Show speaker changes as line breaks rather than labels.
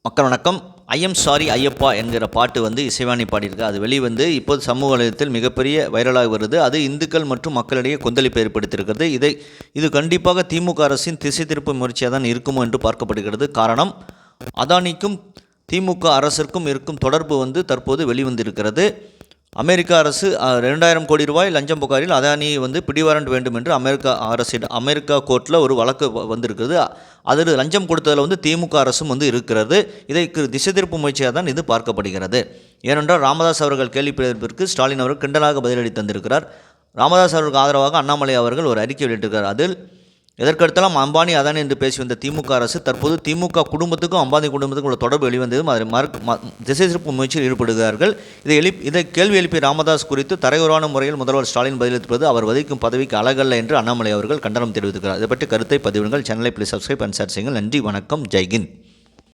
மக்கள் வணக்கம். IIM sorry Ayyappa என்கிற பாட்டு இசைவாணி பாடியிருக்கு. அது வெளிவந்து இப்போது சமூக வலைதளத்தில் மிகப்பெரிய வைரலாக வருது. அது இந்துக்கள் மற்றும் மக்களிடையே கொந்தளிப்பை ஏற்படுத்தியிருக்கிறது. இது கண்டிப்பாக திமுக அரசின் திசை திருப்பும் முயற்சியாக தான் இருக்குமோ என்று பார்க்கப்படுகிறது. காரணம், அதானிக்கும் திமுக அரசிற்கும் இருக்கும் தொடர்பு தற்போது வெளிவந்திருக்கிறது. அமெரிக்க அரசு 2000 கோடி ரூபாய் லஞ்சம் புகாரில் அதானியை பிடிவாரண்ட் வேண்டும் என்று அமெரிக்கா கோர்ட்டில் ஒரு வழக்கு வந்திருக்கிறது. அதில் லஞ்சம் கொடுத்ததில் திமுக அரசும் இருக்கிறது. இதற்கு திசை திருப்பு முயற்சியாக தான் இது பார்க்கப்படுகிறது. ஏனென்றால் ராமதாஸ் அவர்கள் கேள்விப்பதற்கு ஸ்டாலின் அவர்கள் கிண்டலாக பதிலடி தந்திருக்கிறார். ராமதாஸ் அவர்களுக்கு ஆதரவாக அண்ணாமலை அவர்கள் ஒரு அறிக்கை வெளியிட்டிருக்கிறார். அதில் எதற்கடுத்தாலும் அம்பானி அதானி என்று பேசி வந்த திமுக அரசு தற்போது திமுக குடும்பத்துக்கும் அம்பானி குடும்பத்துக்கும் உள்ள தொடர்பு வெளிவந்ததும் அதை திசை திருப்பு முயற்சியில் ஈடுபடுகிறார்கள். இதை கேள்வி எழுப்பிய ராமதாஸ் குறித்து தரையுறான முறையில் முதல்வர் ஸ்டாலின் பதிலளிப்பது அவர் வகிக்கும் பதவிக்கு அழகல்ல என்று அண்ணாமலை அவர்கள் கண்டனம் தெரிவித்திருக்கிறார். இதை பற்றி கருத்தை பதிவிடுங்கள். சேனலை ப்ளீஸ் சப்ஸ்கிரைப் அண்ட் ஷேர் செய்யுங்கள். நன்றி, வணக்கம், ஜெய்ஹிந்த்.